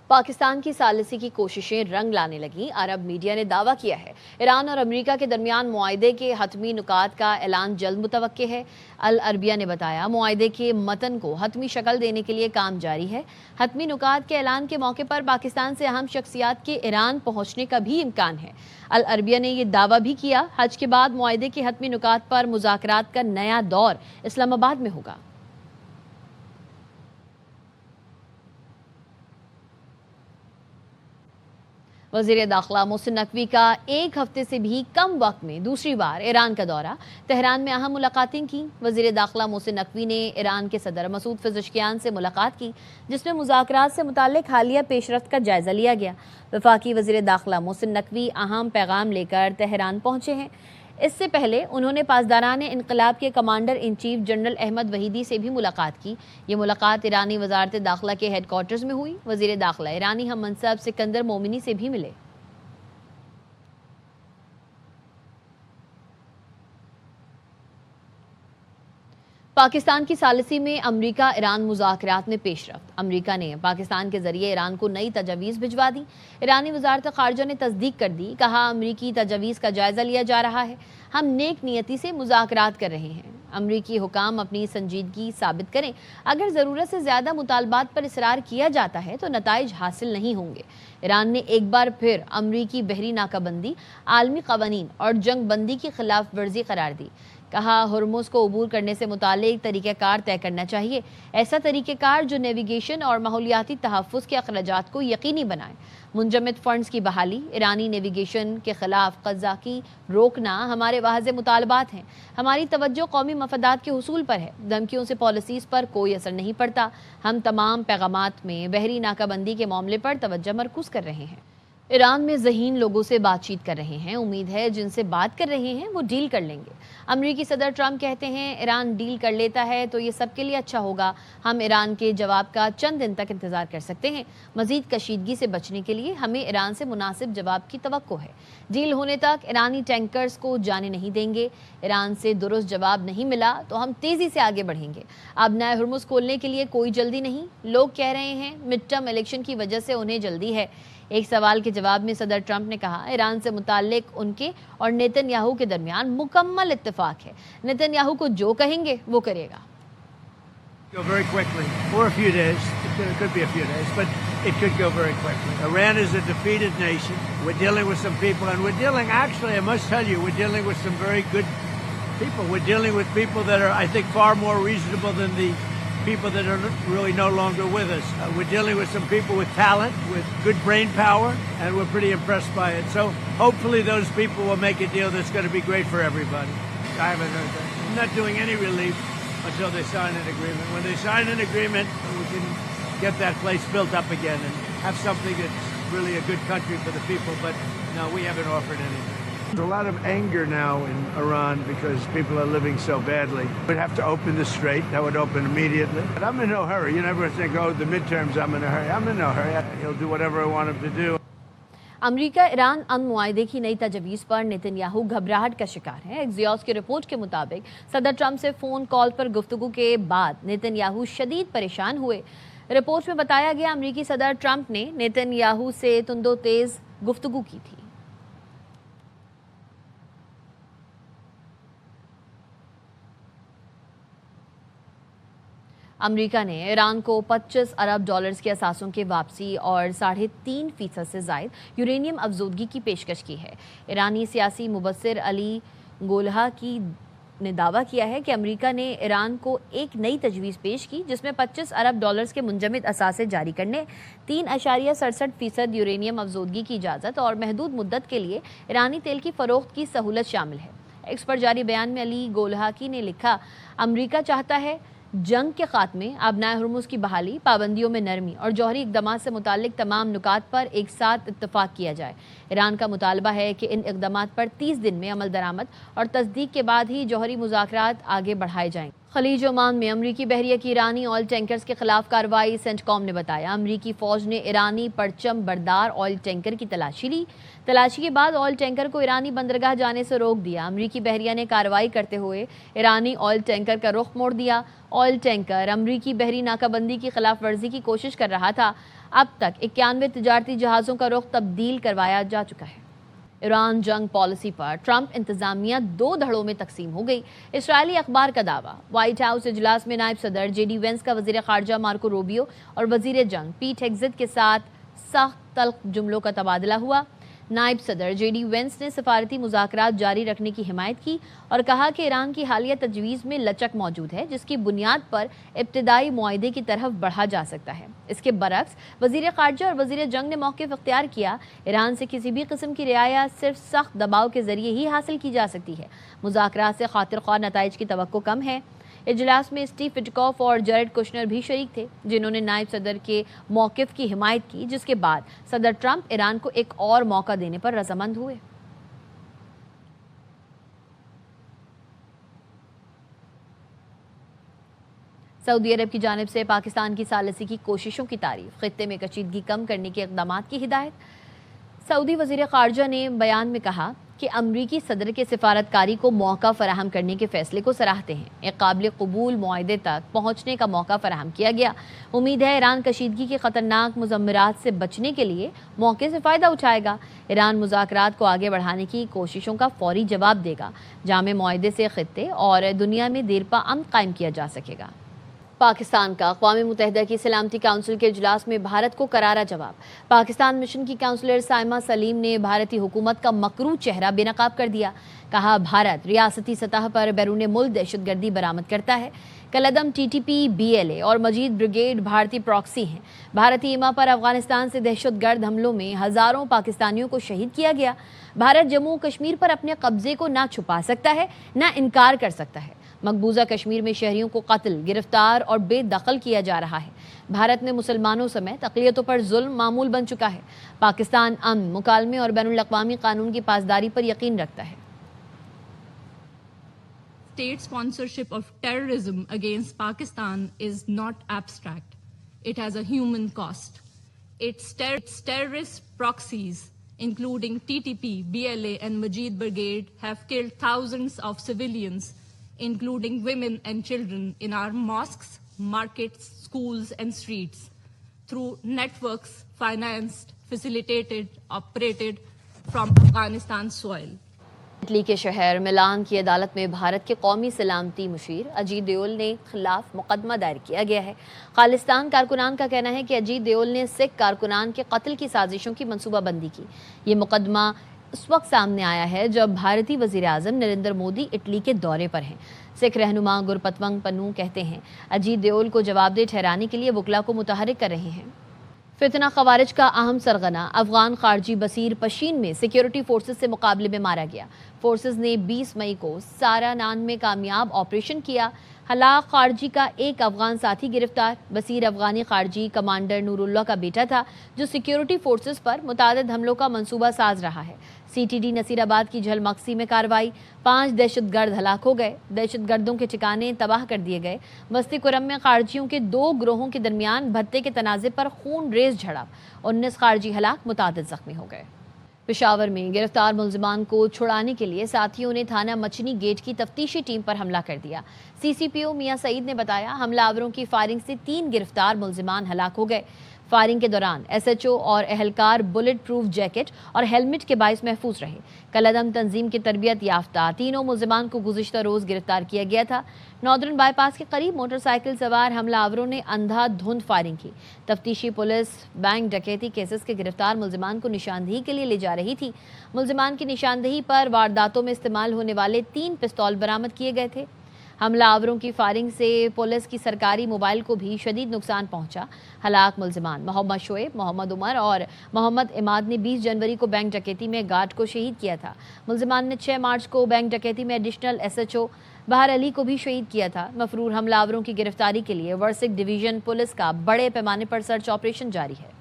پاکستان کی ثالثی کی کوششیں رنگ لانے لگیں۔ عرب میڈیا نے دعویٰ کیا ہے ایران اور امریکہ کے درمیان معاہدے کے حتمی نکات کا اعلان جلد متوقع ہے۔ العربیہ نے بتایا معاہدے کے متن کو حتمی شکل دینے کے لیے کام جاری ہے۔ حتمی نکات کے اعلان کے موقع پر پاکستان سے اہم شخصیات کے ایران پہنچنے کا بھی امکان ہے۔ العربیہ نے یہ دعویٰ بھی کیا حج کے بعد معاہدے کے حتمی نکات پر مذاکرات کا نیا دور اسلام آباد میں ہوگا۔ وزیر داخلہ محسن نقوی کا ایک ہفتے سے بھی کم وقت میں دوسری بار ایران کا دورہ، تہران میں اہم ملاقاتیں کی۔ وزیر داخلہ محسن نقوی نے ایران کے صدر مسعود پزشکیان سے ملاقات کی، جس میں مذاکرات سے متعلق حالیہ پیش رفت کا جائزہ لیا گیا۔ وفاقی وزیر داخلہ محسن نقوی اہم پیغام لے کر تہران پہنچے ہیں۔ اس سے پہلے انہوں نے پاسداران انقلاب کے commander in chief general Ahmad Vahidi سے بھی ملاقات کی۔ یہ ملاقات ایرانی وزارت داخلہ کے ہیڈ کوارٹرز میں ہوئی۔ وزیر داخلہ ایرانی ہم منصب سکندر مومنی سے بھی ملے۔ پاکستان کی ثالثی میں امریکہ ایران مذاکرات میں پیش رفت۔ امریکہ نے پاکستان کے ذریعے ایران کو نئی تجاویز بھجوا دی۔ ایرانی وزارت خارجہ نے تصدیق کر دی، کہا امریکی تجاویز کا جائزہ لیا جا رہا ہے، ہم نیک نیتی سے مذاکرات کر رہے ہیں۔ امریکی حکام اپنی سنجیدگی ثابت کریں، اگر ضرورت سے زیادہ مطالبات پر اصرار کیا جاتا ہے تو نتائج حاصل نہیں ہوں گے۔ ایران نے ایک بار پھر امریکی بحری ناکہ بندی، عالمی قوانین اور جنگ بندی کی خلاف ورزی قرار دی۔ کہا ہرمز کو عبور کرنے سے متعلق طریقہ کار طے کرنا چاہیے، ایسا طریقہ کار جو نیویگیشن اور ماحولیاتی تحفظ کے اخراجات کو یقینی بنائے۔ منجمد فنڈز کی بحالی، ایرانی نیویگیشن کے خلاف قزاقی روکنا ہمارے واضح مطالبات ہیں۔ ہماری توجہ قومی مفادات کے حصول پر ہے، دھمکیوں سے پالیسیز پر کوئی اثر نہیں پڑتا۔ ہم تمام پیغامات میں بحری ناکہ بندی کے معاملے پر توجہ مرکوز کر رہے ہیں۔ ایران میں ذہین لوگوں سے بات چیت کر رہے ہیں، امید ہے جن سے بات کر رہے ہیں وہ ڈیل کر لیں گے۔ امریکی صدر ٹرمپ کہتے ہیں ایران ڈیل کر لیتا ہے تو یہ سب کے لیے اچھا ہوگا، ہم ایران کے جواب کا چند دن تک انتظار کر سکتے ہیں۔ مزید کشیدگی سے بچنے کے لیے ہمیں ایران سے مناسب جواب کی توقع ہے۔ ڈیل ہونے تک ایرانی ٹینکرز کو جانے نہیں دیں گے۔ ایران سے درست جواب نہیں ملا تو ہم تیزی سے آگے بڑھیں گے۔ اب نئے ہرمز کھولنے کے لیے کوئی جلدی نہیں، لوگ کہہ رہے ہیں مڈ ٹرم الیکشن کی وجہ سے انہیں جلدی ہے۔ ایک سوال کے جواب میں صدر ٹرمپ نے کہا ایران سے متعلق ان کے اور نیتن یاہو کے درمیان مکمل اتفاق ہے، نیتن یاہو کو جو کہیں گے وہ کرے گا۔ Go very quickly, for a few days. It could be a few days, but it could go very quickly. Iran is a defeated nation. We're dealing with some people, and we're dealing, actually, I must tell you, we're dealing with some very good people. We're dealing with people that are, I think, far more reasonable than the people that are really no longer with us. We're dealing with some people with talent, with good brain power, and we're pretty impressed by it. So hopefully those people will make a deal that's going to be great for everybody. I haven't heard that. I'm not doing any relief until they sign an agreement. When they sign an agreement, we can get that place built up again and have something that's really a good country for the people. But no, we haven't offered anything. There's a lot of anger now in Iran because people are living so badly. We'd have to open the strait. That would open immediately. But I'm in no hurry. You never think, oh, the midterms, I'm in a hurry. I'm in no hurry. He'll do whatever I want him to do. امریکہ ایران امن معاہدے کی نئی تجویز پر Nitin Yahoo گھبراہٹ کا شکار ہے۔ ایکزیوس کی رپورٹ کے مطابق صدر ٹرمپ سے فون کال پر گفتگو کے بعد نیتن یاہو شدید پریشان ہوئے۔ رپورٹ میں بتایا گیا امریکی صدر ٹرمپ نے نیتن یاہو سے تند و تیز گفتگو کی تھی۔ امریکہ نے ایران کو $25 ارب کے اثاثوں کے واپسی اور 3.5% سے زائد یورینیم افزودگی کی پیشکش کی ہے۔ ایرانی سیاسی مبصر علی گولہا نے دعویٰ کیا ہے کہ امریکہ نے ایران کو ایک نئی تجویز پیش کی جس میں $25 ارب کے منجمد اثاثے جاری کرنے، 3.67% یورینیم افزودگی کی اجازت اور محدود مدت کے لیے ایرانی تیل کی فروخت کی سہولت شامل ہے۔ ایکس پر جاری بیان میں علی گولہاکی نے لکھا امریکہ چاہتا ہے جنگ کے خاتمے، آبنائے ہرمز کی بحالی، پابندیوں میں نرمی اور جوہری اقدامات سے متعلق تمام نکات پر ایک ساتھ اتفاق کیا جائے۔ ایران کا مطالبہ ہے کہ ان اقدامات پر 30 دن میں عمل درآمد اور تصدیق کے بعد ہی جوہری مذاکرات آگے بڑھائے جائیں۔ خلیج عمان میں امریکی بحریہ کی ایرانی آئل ٹینکرز کے خلاف کارروائی، سینٹ کام نے بتایا امریکی فوج نے ایرانی پرچم بردار آئل ٹینکر کی تلاشی لی۔ تلاشی کے بعد آئل ٹینکر کو ایرانی بندرگاہ جانے سے روک دیا۔ امریکی بحریہ نے کارروائی کرتے ہوئے ایرانی آئل ٹینکر کا رخ موڑ دیا۔ آئل ٹینکر امریکی بحری ناکہ بندی کی خلاف ورزی کی کوشش کر رہا تھا۔ اب تک 91 تجارتی جہازوں کا رخ تبدیل کروایا جا چکا ہے۔ ایران جنگ پالیسی پر ٹرمپ انتظامیہ 2 دھڑوں میں تقسیم ہو گئی۔ اسرائیلی اخبار کا دعویٰ، وائٹ ہاؤس اجلاس میں نائب صدر جے ڈی وینس کا وزیر خارجہ مارکو روبیو اور وزیر جنگ پیٹ ہیگزیت کے ساتھ سخت تلخ جملوں کا تبادلہ ہوا۔ نائب صدر جے ڈی وینس نے سفارتی مذاکرات جاری رکھنے کی حمایت کی اور کہا کہ ایران کی حالیہ تجویز میں لچک موجود ہے جس کی بنیاد پر ابتدائی معاہدے کی طرف بڑھا جا سکتا ہے۔ اس کے برعکس وزیر خارجہ اور وزیر جنگ نے موقف اختیار کیا، ایران سے کسی بھی قسم کی رعایت صرف سخت دباؤ کے ذریعے ہی حاصل کی جا سکتی ہے۔ مذاکرات سے خاطر خواہ نتائج کی توقع کم ہے۔ اجلاس میں اسٹیو وٹکوف اور جیرڈ کشنر بھی شریک تھے، جنہوں نے نائب صدر کے موقف کی حمایت کی، جس کے بعد صدر ٹرمپ ایران کو ایک اور موقع دینے پر رضامند ہوئے۔ سعودی عرب کی جانب سے پاکستان کی ثالثی کی کوششوں کی تعریف، خطے میں کشیدگی کم کرنے کے اقدامات کی ہدایت۔ سعودی وزیر خارجہ نے بیان میں کہا کہ امریکی صدر کے سفارتکاری کو موقع فراہم کرنے کے فیصلے کو سراہتے ہیں۔ ایک قابل قبول معاہدے تک پہنچنے کا موقع فراہم کیا گیا۔ امید ہے ایران کشیدگی کے خطرناک مضمرات سے بچنے کے لیے موقع سے فائدہ اٹھائے گا۔ ایران مذاکرات کو آگے بڑھانے کی کوششوں کا فوری جواب دے گا۔ جامع معاہدے سے خطے اور دنیا میں دیرپا امن قائم کیا جا سکے گا۔ پاکستان کا اقوام متحدہ کی سلامتی کونسل کے اجلاس میں بھارت کو کرارا جواب۔ پاکستان مشن کی کونسلر سائمہ سلیم نے بھارتی حکومت کا مکروہ چہرہ بے نقاب کر دیا۔ کہا، بھارت ریاستی سطح پر بیرون ملک دہشت گردی برآمد کرتا ہے۔ کالعدم T T P, B L A اور مجید بریگیڈ بھارتی پراکسی ہیں۔ بھارتی ایما پر افغانستان سے دہشت گرد حملوں میں ہزاروں پاکستانیوں کو شہید کیا گیا۔ بھارت جموں کشمیر پر اپنے قبضے کو نہ چھپا سکتا ہے نہ انکار کر سکتا ہے۔ مقبوضہ کشمیر میں شہریوں کو قتل، گرفتار اور بے دخل کیا جا رہا ہے۔ بھارت میں مسلمانوں سمیت اقلیتوں پر ظلم معمول بن چکا ہے۔ پاکستان امن، مکالمے اور بین الاقوامی قانون کی پاسداری پر یقین رکھتا ہے۔ State sponsorship of terrorism against Pakistan is not abstract. It has a human cost. Its terrorist proxies, including TTP, BLA and Majid Brigade, have killed thousands of civilians, including women and children, in our mosques, markets, schools and streets, through networks financed, facilitated, operated from Afghanistan soil. Italy کے شہر ملان کی عدالت میں بھارت کے قومی سلامتی مشیر اجیت دیول نے خلاف مقدمہ دائر کیا گیا ہے۔ خالصتان کارکنان کا کہنا ہے کہ اجیت دیول نے سکھ کارکنان کے قتل کی سازشوں کی منصوبہ بندی کی۔ یہ مقدمہ اس وقت سامنے آیا ہے جب بھارتی وزیر اعظم نریندر مودی اٹلی کے دورے پر ہیں۔ سکھ رہنما گرپتونگ پنو کہتے ہیں، اجیت دیول کو جواب دہ ٹھہرانے کے لیے وکلا کو متحرک کر رہے ہیں۔ فتنہ خوارج کا اہم سرغنہ افغان خارجی بصیر پشین میں سیکیورٹی فورسز سے مقابلے میں مارا گیا۔ فورسز نے 20 مئی کو سارانان میں کامیاب آپریشن کیا۔ ہلاک خارجی کا ایک افغان ساتھی گرفتار۔ بصیر افغانی خارجی کمانڈر نور اللہ کا بیٹا تھا جو سیکیورٹی فورسز پر متعدد حملوں کا منصوبہ ساز رہا ہے۔ سی ٹی ڈی نصیر آباد کی جھل مقصی میں کارروائی، 5 دہشت گرد ہلاک ہو گئے، دہشت گردوں کے ٹھکانے تباہ کر دیے گئے۔ وسطی کرم میں خارجیوں کے 2 گروہوں کے درمیان بھتے کے تنازع پر خون ریز جھڑپ، 19 خارجی ہلاک، متعدد زخمی ہو گئے۔ پشاور میں گرفتار ملزمان کو چھڑانے کے لیے ساتھیوں نے تھانہ مچھنی گیٹ کی تفتیشی ٹیم پر حملہ کر دیا۔ سی سی پی او میاں سعید نے بتایا، حملہ آوروں کی فائرنگ سے 3 گرفتار ملزمان ہلاک ہو گئے۔ فائرنگ کے دوران ایس ایچ او اور اہلکار بلٹ پروف جیکٹ اور ہیلمٹ کے باعث محفوظ رہے۔ کالعدم تنظیم کی تربیت یافتہ تینوں ملزمان کو گزشتہ روز گرفتار کیا گیا تھا۔ ناردرن بائی پاس کے قریب موٹر سائیکل سوار حملہ آوروں نے اندھا دھند فائرنگ کی۔ تفتیشی پولیس بینک ڈکیتی کیسز کے گرفتار ملزمان کو نشاندہی کے لیے لے جا رہی تھی۔ ملزمان کی نشاندہی پر وارداتوں میں استعمال ہونے والے 3 پستول برآمد کیے گئے تھے۔ حملہ آوروں کی فائرنگ سے پولیس کی سرکاری موبائل کو بھی شدید نقصان پہنچا۔ ہلاک ملزمان محمد شعیب، محمد عمر اور محمد عماد نے 20 جنوری کو بینک ڈکیتی میں گارڈ کو شہید کیا تھا۔ ملزمان نے 6 مارچ کو بینک ڈکیتی میں ایڈیشنل ایس ایچ او بہار علی کو بھی شہید کیا تھا۔ مفرور حملہ آوروں کی گرفتاری کے لیے ورسک ڈویژن پولیس کا بڑے پیمانے پر سرچ آپریشن جاری ہے۔